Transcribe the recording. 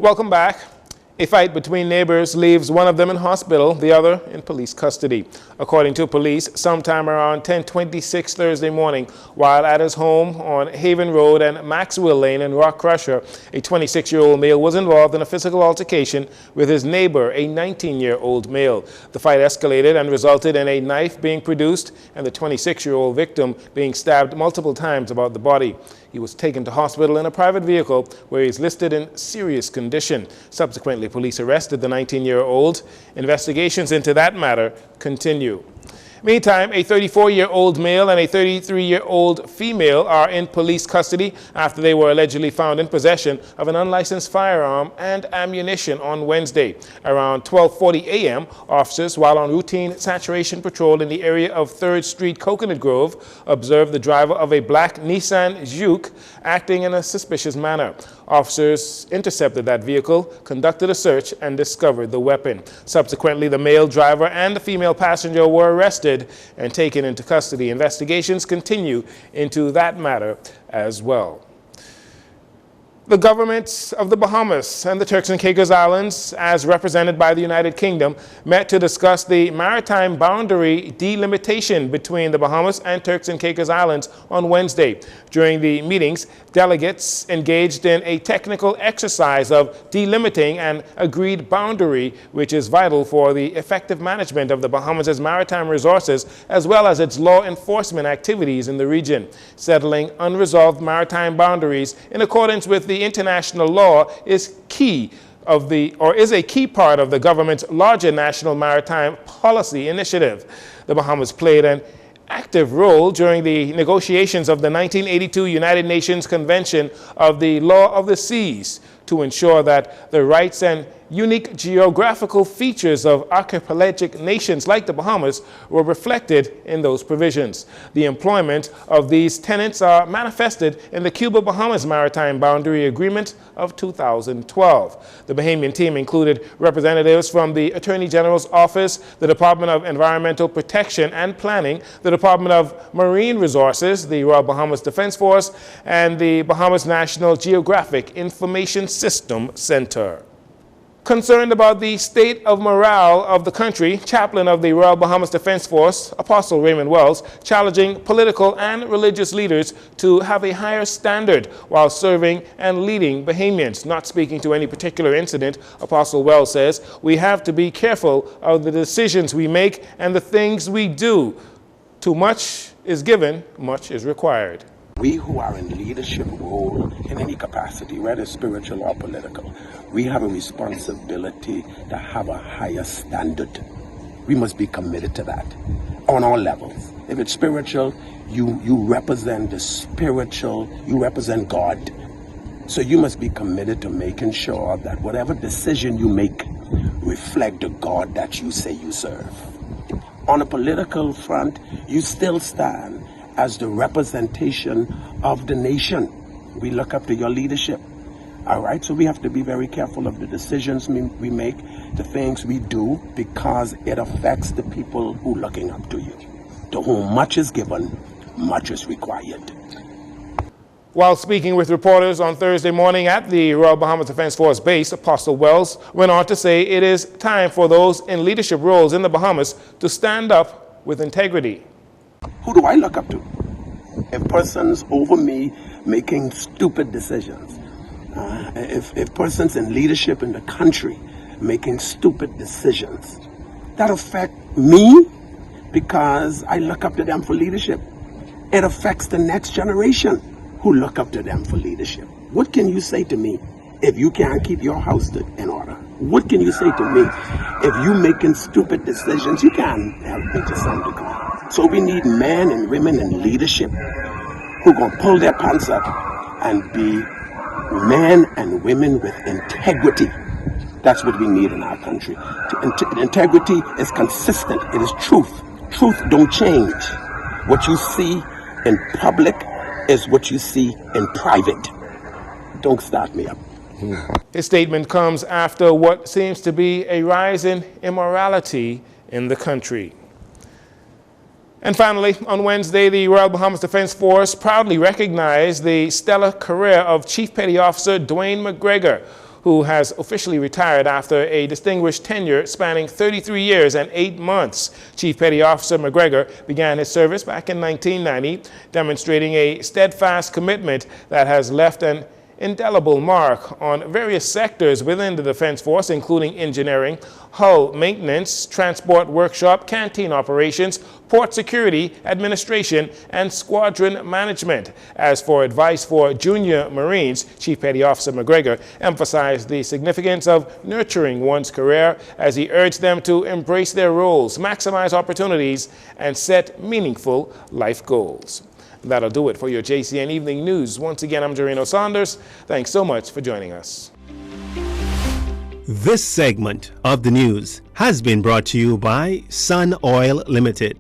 Welcome back. A fight between neighbors leaves one of them in hospital, the other in police custody. According to police, sometime around 10:26 Thursday morning, while at his home on Haven Road and Maxwell Lane in Rock Crusher, a 26-year-old male was involved in a physical altercation with his neighbor, a 19-year-old male. The fight escalated and resulted in a knife being produced and the 26-year-old victim being stabbed multiple times about the body. He was taken to hospital in a private vehicle where he is listed in serious condition. Subsequently, police arrested the 19-year-old. Investigations into that matter continue. Meantime, a 34-year-old male and a 33-year-old female are in police custody after they were allegedly found in possession of an unlicensed firearm and ammunition on Wednesday. Around 12:40 a.m., officers, while on routine saturation patrol in the area of 3rd Street, Coconut Grove, observed the driver of a black Nissan Juke acting in a suspicious manner. Officers intercepted that vehicle, conducted a search, and discovered the weapon. Subsequently, the male driver and the female passenger were arrested and taken into custody. Investigations continue into that matter as well. The governments of the Bahamas and the Turks and Caicos Islands, as represented by the United Kingdom, met to discuss the maritime boundary delimitation between the Bahamas and Turks and Caicos Islands on Wednesday. During the meetings, delegates engaged in a technical exercise of delimiting an agreed boundary, which is vital for the effective management of the Bahamas' maritime resources, as well as its law enforcement activities in the region. Settling unresolved maritime boundaries in accordance with the international law is a key part of the government's larger national maritime policy initiative. The Bahamas played an active role during the negotiations of the 1982 United Nations Convention of the Law of the Seas to ensure that the rights and unique geographical features of archipelagic nations like the Bahamas were reflected in those provisions. The employment of these tenets are manifested in the Cuba-Bahamas Maritime Boundary Agreement of 2012. The Bahamian team included representatives from the Attorney General's Office, the Department of Environmental Protection and Planning, the Department of Marine Resources, the Royal Bahamas Defense Force, and the Bahamas National Geographic Information System Center. Concerned about the state of morale of the country, Chaplain of the Royal Bahamas Defense Force, Apostle Raymond Wells, challenging political and religious leaders to have a higher standard while serving and leading Bahamians. Not speaking to any particular incident, Apostle Wells says, "We have to be careful of the decisions we make and the things we do. Too much is given, much is required." We who are in leadership role in any capacity, whether spiritual or political, we have a responsibility to have a higher standard. We must be committed to that on all levels. If it's spiritual, you represent the spiritual, you represent God. So you must be committed to making sure that whatever decision you make reflect the God that you say you serve. On a political front, you still stand as the representation of the nation. We look up to your leadership. All right, so we have to be very careful of the decisions we make, the things we do, because it affects the people who are looking up to you. To whom much is given, much is required. While speaking with reporters on Thursday morning at the Royal Bahamas Defense Force base, Apostle Wells went on to say it is time for those in leadership roles in the Bahamas to stand up with integrity. Who do I look up to? If persons over me making stupid decisions, if persons in leadership in the country making stupid decisions, that affect me because I look up to them for leadership. It affects the next generation who look up to them for leadership. What can you say to me if you can't keep your house in order? What can you say to me if you making stupid decisions? You can't help me to some degree. So we need men and women in leadership who are going to pull their pants up and be men and women with integrity. That's what we need in our country. Integrity is consistent. It is truth. Truth don't change. What you see in public is what you see in private. Don't start me up. His statement comes after what seems to be a rise in immorality in the country. And finally, on Wednesday, the Royal Bahamas Defense Force proudly recognized the stellar career of Chief Petty Officer Dwayne McGregor, who has officially retired after a distinguished tenure spanning 33 years and 8 months. Chief Petty Officer McGregor began his service back in 1990, demonstrating a steadfast commitment that has left an indelible mark on various sectors within the Defense Force, including engineering, hull maintenance, transport workshop, canteen operations, port security, administration, and squadron management. As for advice for junior Marines, Chief Petty Officer McGregor emphasized the significance of nurturing one's career as he urged them to embrace their roles, maximize opportunities, and set meaningful life goals. That'll do it for your JCN Evening News. Once again, I'm Jareno Saunders. Thanks so much for joining us. This segment of the news has been brought to you by Sun Oil Limited.